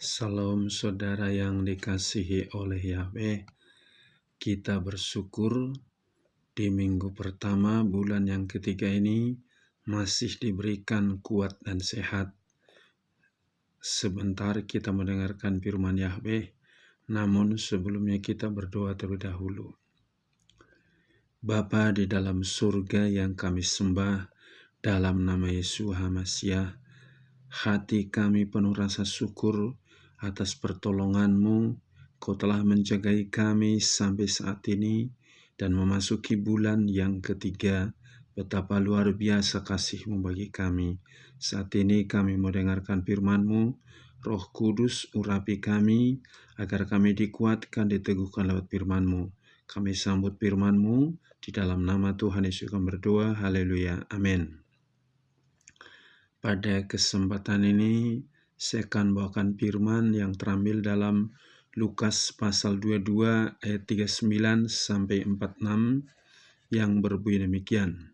Salam saudara yang dikasihi oleh Yahweh. Kita bersyukur di minggu pertama bulan yang ketiga ini masih diberikan kuat dan sehat. Sebentar kita mendengarkan firman Yahweh, namun sebelumnya kita berdoa terlebih dahulu. Bapa di dalam surga yang kami sembah, dalam nama Yesus HaMasiah, hati kami penuh rasa syukur atas pertolongan-Mu. Kau telah menjagai kami sampai saat ini dan memasuki bulan yang ketiga. Betapa luar biasa kasih-Mu bagi kami. Saat ini kami mau dengarkan firman-Mu. Roh Kudus urapi kami agar kami dikuatkan, diteguhkan lewat firman-Mu. Kami sambut firman-Mu di dalam nama Tuhan Yesus kami berdoa. Haleluya. Amin. Pada kesempatan ini saya akan bawakan firman yang terambil dalam Lukas pasal 22 ayat 39 sampai 46 yang berbunyi demikian.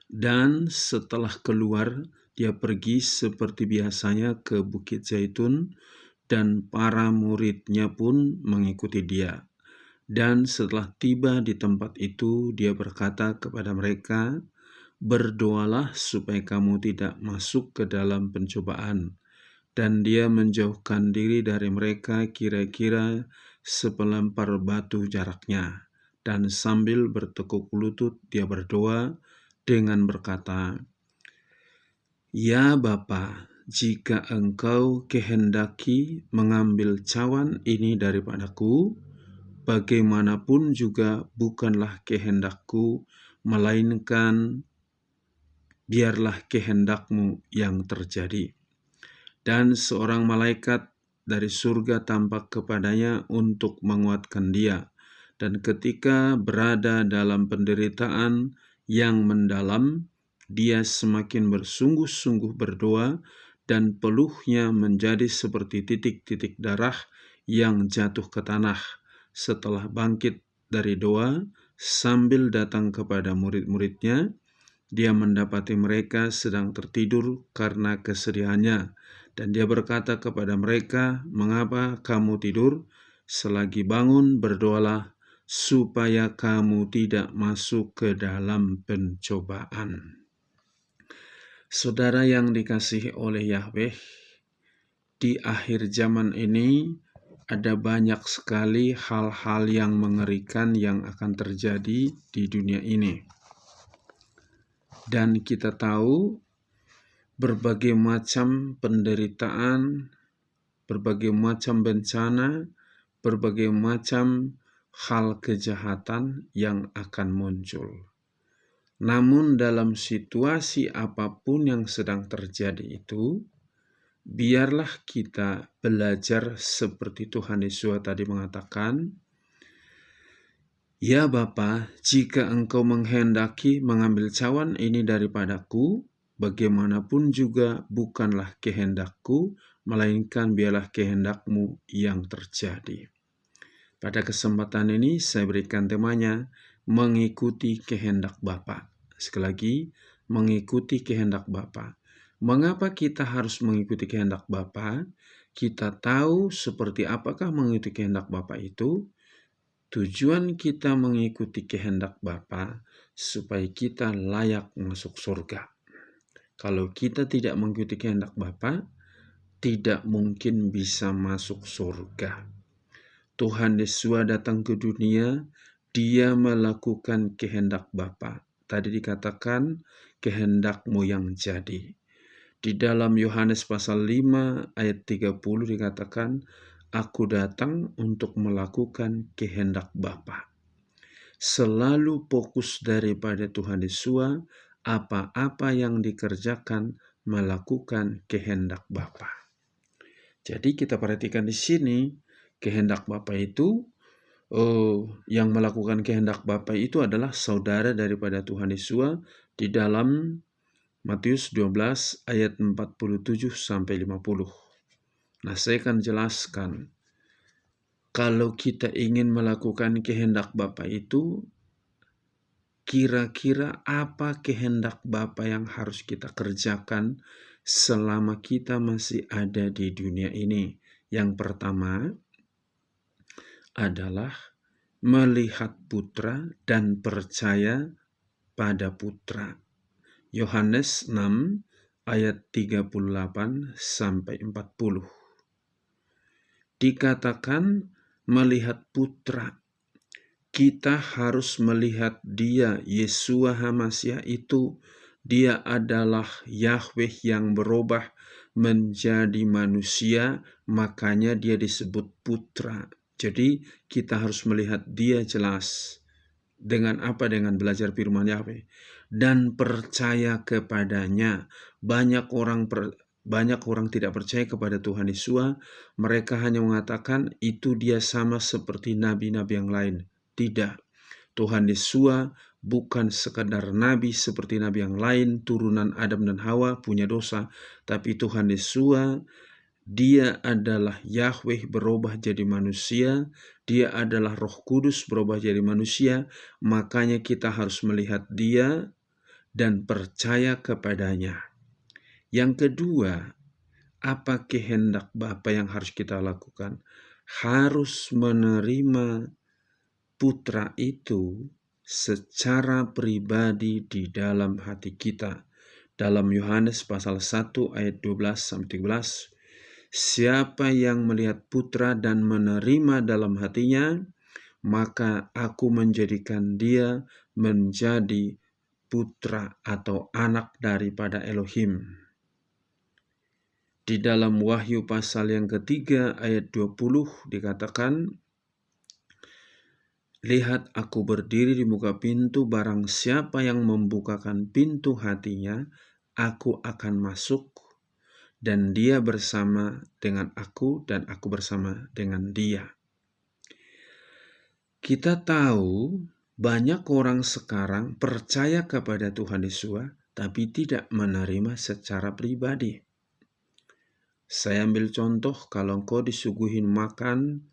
Dan setelah keluar, dia pergi seperti biasanya ke Bukit Zaitun, dan para muridnya pun mengikuti dia. Dan setelah tiba di tempat itu, dia berkata kepada mereka, "Berdoalah supaya kamu tidak masuk ke dalam pencobaan." Dan dia menjauhkan diri dari mereka kira-kira sepelempar batu jaraknya. Dan sambil bertekuk lutut dia berdoa dengan berkata, "Ya Bapa, jika Engkau kehendaki mengambil cawan ini daripadaku, bagaimanapun juga bukanlah kehendakku, melainkan biarlah kehendak-Mu yang terjadi." Dan seorang malaikat dari surga tampak kepadanya untuk menguatkan dia. Dan ketika berada dalam penderitaan yang mendalam, dia semakin bersungguh-sungguh berdoa, dan peluhnya menjadi seperti titik-titik darah yang jatuh ke tanah. Setelah bangkit dari doa, sambil datang kepada murid-muridnya, dia mendapati mereka sedang tertidur karena kesedihannya. Dan dia berkata kepada mereka, "Mengapa kamu tidur? Selagi bangun berdoalah, supaya kamu tidak masuk ke dalam pencobaan." Saudara yang dikasihi oleh Yahweh, di akhir zaman ini ada banyak sekali hal-hal yang mengerikan yang akan terjadi di dunia ini. Dan kita tahu berbagai macam penderitaan, berbagai macam bencana, berbagai macam hal kejahatan yang akan muncul. Namun dalam situasi apapun yang sedang terjadi itu, biarlah kita belajar seperti Tuhan Yesus tadi mengatakan, "Ya Bapa, jika Engkau menghendaki mengambil cawan ini daripadaku, bagaimanapun juga bukanlah kehendakku, melainkan biarlah kehendak-Mu yang terjadi." Pada kesempatan ini saya berikan temanya, mengikuti kehendak Bapa. Sekali lagi, mengikuti kehendak Bapa. Mengapa kita harus mengikuti kehendak Bapa? Kita tahu seperti apakah mengikuti kehendak Bapa itu. Tujuan kita mengikuti kehendak Bapa supaya kita layak masuk surga. Kalau kita tidak mengikuti kehendak Bapa, tidak mungkin bisa masuk surga. Tuhan Yesus datang ke dunia, dia melakukan kehendak Bapa. Tadi dikatakan kehendak-Mu yang jadi. Di dalam Yohanes pasal 5 ayat 30 dikatakan, "Aku datang untuk melakukan kehendak Bapa." Selalu fokus daripada Tuhan Yesus, apa-apa yang dikerjakan melakukan kehendak Bapa. Jadi kita perhatikan di sini, kehendak Bapa itu, yang melakukan kehendak Bapa itu adalah saudara daripada Tuhan Yesus di dalam Matius 12 ayat 47 sampai 50. Nah, saya akan jelaskan. Kalau kita ingin melakukan kehendak Bapa itu, kira-kira apa kehendak Bapa yang harus kita kerjakan selama kita masih ada di dunia ini. Yang pertama adalah melihat Putra dan percaya pada Putra. Yohanes 6 ayat 38 sampai 40. Dikatakan melihat Putra. Kita harus melihat Dia, Yeshua HaMasyiah itu. Dia adalah Yahweh yang berubah menjadi manusia, makanya Dia disebut Putra. Jadi kita harus melihat Dia jelas. Dengan apa? Dengan belajar firman Yahweh dan percaya kepadanya. Banyak orang tidak percaya kepada Tuhan Yesus. Mereka hanya mengatakan itu Dia sama seperti nabi-nabi yang lain. Tidak. Tuhan Yesus bukan sekadar nabi seperti nabi yang lain, turunan Adam dan Hawa, punya dosa. Tapi Tuhan Yesus, Dia adalah Yahweh berubah jadi manusia. Dia adalah Roh Kudus berubah jadi manusia. Makanya kita harus melihat Dia dan percaya kepadanya. Yang kedua, apa kehendak Bapa yang harus kita lakukan? Harus menerima Putra itu secara pribadi di dalam hati kita. Dalam Yohanes pasal 1 ayat 12-13, siapa yang melihat Putra dan menerima dalam hatinya, maka aku menjadikan dia menjadi putra atau anak daripada Elohim. Di dalam Wahyu pasal yang ketiga ayat 20 dikatakan, lihat aku berdiri di muka pintu, barang siapa yang membukakan pintu hatinya, aku akan masuk dan dia bersama dengan aku dan aku bersama dengan dia. Kita tahu banyak orang sekarang percaya kepada Tuhan Yesus tapi tidak menerima secara pribadi. Saya ambil contoh, kalau engkau disuguhin makan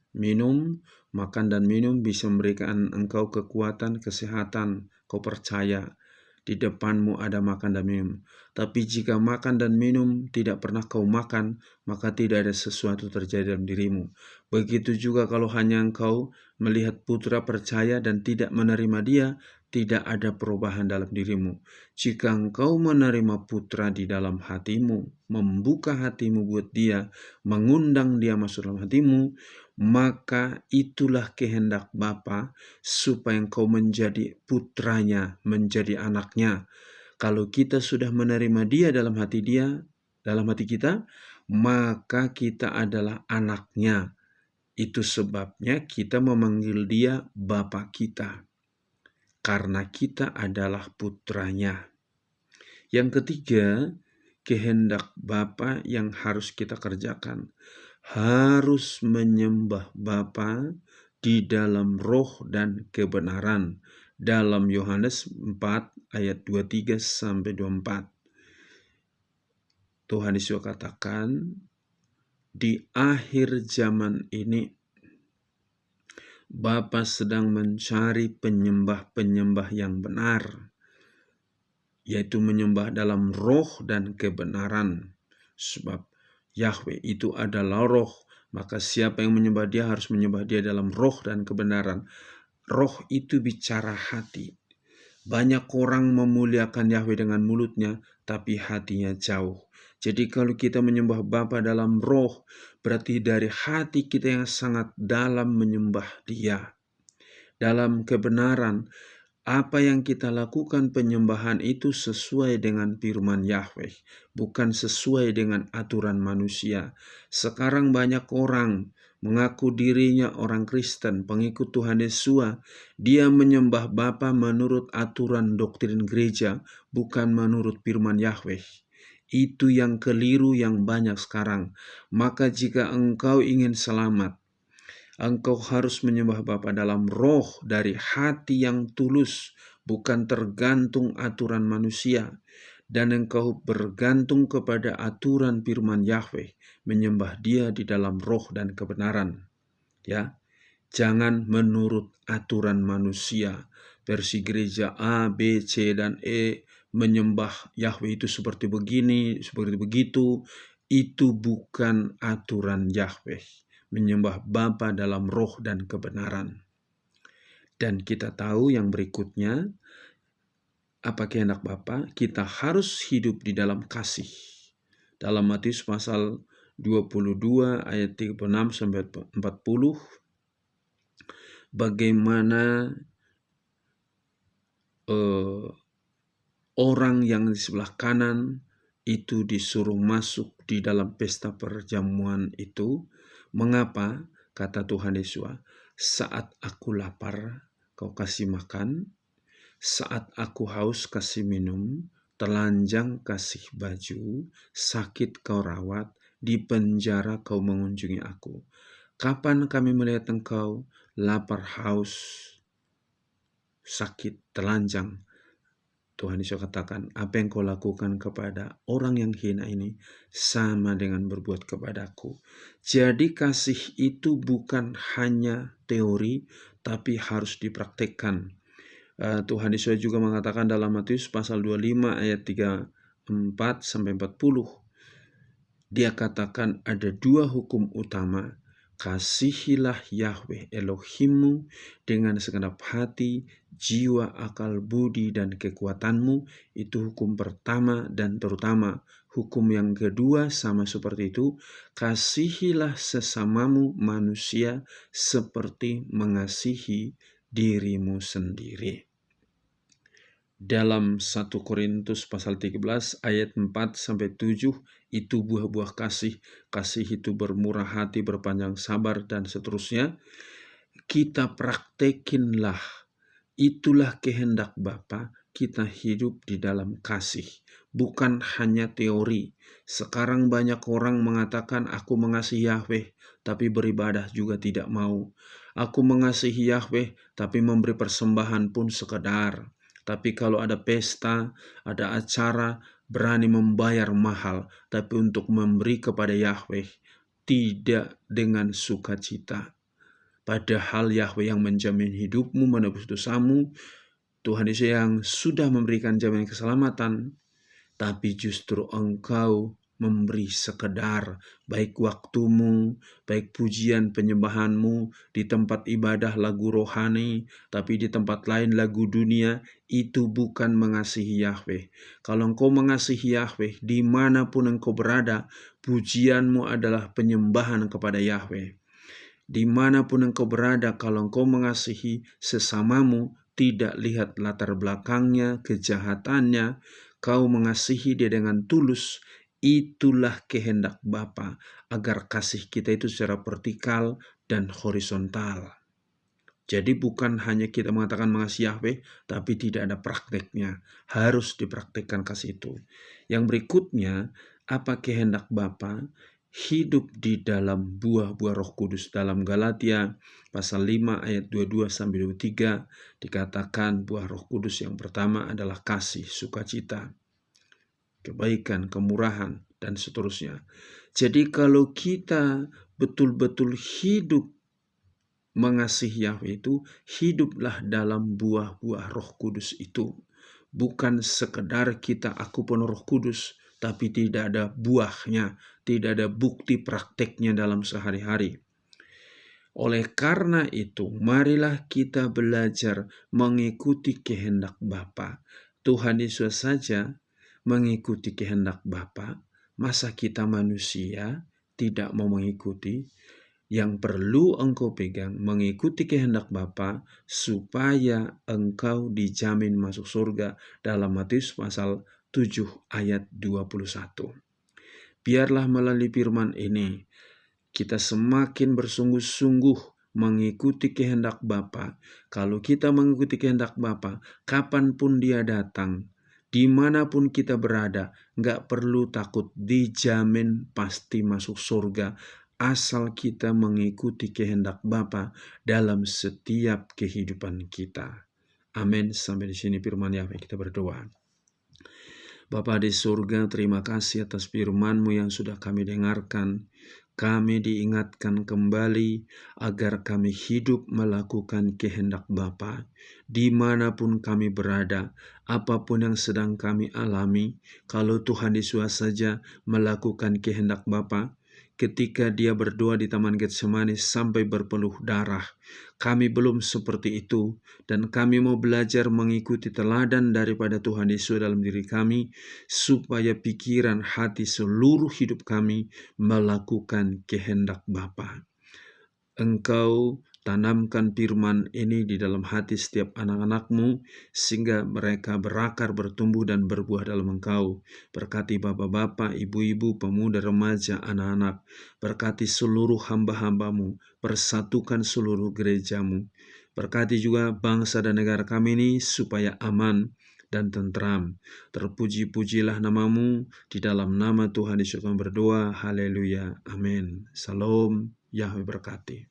dan minum bisa memberikan engkau kekuatan, kesehatan, kau percaya di depanmu ada makan dan minum. Tapi jika makan dan minum tidak pernah kau makan, maka tidak ada sesuatu terjadi dalam dirimu. Begitu juga kalau hanya engkau melihat Putra, percaya dan tidak menerima Dia, tidak ada perubahan dalam dirimu. Jika engkau menerima Putra di dalam hatimu, membuka hatimu buat Dia, mengundang Dia masuk dalam hatimu, maka itulah kehendak Bapa supaya engkau menjadi putranya, menjadi anaknya. Kalau kita sudah menerima Dia dalam hati kita, maka kita adalah anaknya. Itu sebabnya kita memanggil Dia Bapa kita, karena kita adalah putranya. Yang ketiga, kehendak Bapa yang harus kita kerjakan, harus menyembah Bapa di dalam roh dan kebenaran. Dalam Yohanes 4 ayat 23-24. Tuhan Yesus katakan, di akhir zaman ini Bapa sedang mencari penyembah-penyembah yang benar, yaitu menyembah dalam roh dan kebenaran. Sebab Yahweh itu adalah roh, maka siapa yang menyembah Dia harus menyembah Dia dalam roh dan kebenaran. Roh itu bicara hati. Banyak orang memuliakan Yahweh dengan mulutnya, tapi hatinya jauh. Jadi kalau kita menyembah Bapa dalam roh, berarti dari hati kita yang sangat dalam menyembah Dia. Dalam kebenaran, apa yang kita lakukan penyembahan itu sesuai dengan firman Yahweh, bukan sesuai dengan aturan manusia. Sekarang banyak orang mengaku dirinya orang Kristen, pengikut Tuhan Yesus. Dia menyembah Bapa menurut aturan doktrin gereja, bukan menurut firman Yahweh. Itu yang keliru yang banyak sekarang. Maka jika engkau ingin selamat, engkau harus menyembah Bapa dalam roh dari hati yang tulus, bukan tergantung aturan manusia. Dan engkau bergantung kepada aturan firman Yahweh, menyembah Dia di dalam roh dan kebenaran. Ya, jangan menurut aturan manusia, versi gereja A, B, C, dan E, menyembah Yahweh itu seperti begini, seperti begitu. Itu bukan aturan Yahweh. Menyembah Bapa dalam roh dan kebenaran. Dan kita tahu yang berikutnya, apa kehendak Bapa? Kita harus hidup di dalam kasih. Dalam Matius pasal 22 ayat 36 sampai 40, bagaimana orang yang di sebelah kanan itu disuruh masuk di dalam pesta perjamuan itu. Mengapa? Kata Tuhan Yesus, saat aku lapar, kau kasih makan. Saat aku haus, kasih minum. Telanjang, kasih baju. Sakit, kau rawat. Di penjara, kau mengunjungi aku. Kapan kami melihat engkau lapar, haus, sakit, telanjang? Tuhan Yesus katakan, apa yang kau lakukan kepada orang yang hina ini sama dengan berbuat kepadaku. Jadi kasih itu bukan hanya teori, tapi harus dipraktekkan. Tuhan Yesus juga mengatakan dalam Matius pasal 25 ayat 34 sampai 40. Dia katakan ada dua hukum utama. Kasihilah Yahweh Elohimmu dengan segenap hati, jiwa, akal, budi, dan kekuatanmu. Itu hukum pertama dan terutama. Hukum yang kedua sama seperti itu. Kasihilah sesamamu manusia seperti mengasihi dirimu sendiri. Dalam 1 Korintus pasal 13 ayat 4-7 itu buah-buah kasih. Kasih itu bermurah hati, berpanjang sabar, dan seterusnya. Kita praktekinlah. Itulah kehendak Bapa, kita hidup di dalam kasih. Bukan hanya teori. Sekarang banyak orang mengatakan aku mengasihi Yahweh, tapi beribadah juga tidak mau. Aku mengasihi Yahweh, tapi memberi persembahan pun sekedar. Tapi kalau ada pesta, ada acara, berani membayar mahal, tapi untuk memberi kepada Yahweh, tidak dengan sukacita. Padahal Yahweh yang menjamin hidupmu, menebus dosamu, Tuhan Yesus yang sudah memberikan jaminan keselamatan, tapi justru engkau memberi sekedar, baik waktumu, baik pujian penyembahanmu, di tempat ibadah lagu rohani, tapi di tempat lain lagu dunia. Itu bukan mengasihi Yahweh. Kalau engkau mengasihi Yahweh, dimanapun engkau berada, pujianmu adalah penyembahan kepada Yahweh. Dimanapun engkau berada, kalau engkau mengasihi sesamamu, tidak lihat latar belakangnya, kejahatannya, kau mengasihi dia dengan tulus. Itulah kehendak Bapa, agar kasih kita itu secara vertikal dan horizontal. Jadi bukan hanya kita mengatakan mengasihi Yahweh, tapi tidak ada prakteknya. Harus dipraktekkan kasih itu. Yang berikutnya, apa kehendak Bapa? Hidup di dalam buah-buah Roh Kudus. Dalam Galatia pasal 5 ayat 22-23 dikatakan buah Roh Kudus yang pertama adalah kasih, sukacita, kebaikan, kemurahan, dan seterusnya. Jadi kalau kita betul-betul hidup mengasihi Yahweh itu, hiduplah dalam buah-buah Roh Kudus itu. Bukan sekedar kita aku penuh Roh Kudus, tapi tidak ada buahnya, tidak ada bukti prakteknya dalam sehari-hari. Oleh karena itu, marilah kita belajar mengikuti kehendak Bapa. Tuhan Yesus saja mengikuti kehendak Bapa, masa kita manusia tidak mau mengikuti? Yang perlu engkau pegang, mengikuti kehendak Bapa supaya engkau dijamin masuk surga. Dalam Matius pasal 7 ayat 21. Biarlah melalui firman ini kita semakin bersungguh-sungguh mengikuti kehendak Bapa. Kalau kita mengikuti kehendak Bapa, kapanpun dia datang, dimanapun kita berada, gak perlu takut, dijamin pasti masuk surga. Asal kita mengikuti kehendak Bapa dalam setiap kehidupan kita. Amin. Sampai di sini firman Yahweh, kita berdoa. Bapa di surga, terima kasih atas firman-Mu yang sudah kami dengarkan. kami diingatkan kembali agar kami hidup melakukan kehendak Bapa, dimanapun kami berada, apapun yang sedang kami alami. Kalau Tuhan Yesus saja melakukan kehendak Bapa, ketika dia berdoa di Taman Getsemani sampai berpeluh darah, kami belum seperti itu, dan kami mau belajar mengikuti teladan daripada Tuhan Yesus dalam diri kami, supaya pikiran, hati, seluruh hidup kami melakukan kehendak Bapa. Engkau tanamkan firman ini di dalam hati setiap anak-anak-Mu, sehingga mereka berakar, bertumbuh, dan berbuah dalam Engkau. Berkati bapak-bapak, ibu-ibu, pemuda, remaja, anak-anak. Berkati seluruh hamba-hamba-Mu, persatukan seluruh gereja-Mu. Berkati juga bangsa dan negara kami ini supaya aman dan tentram. Terpuji-pujilah nama-Mu, di dalam nama Tuhan Yesus kami berdoa. Haleluya. Amin. Salam. Yahweh berkati.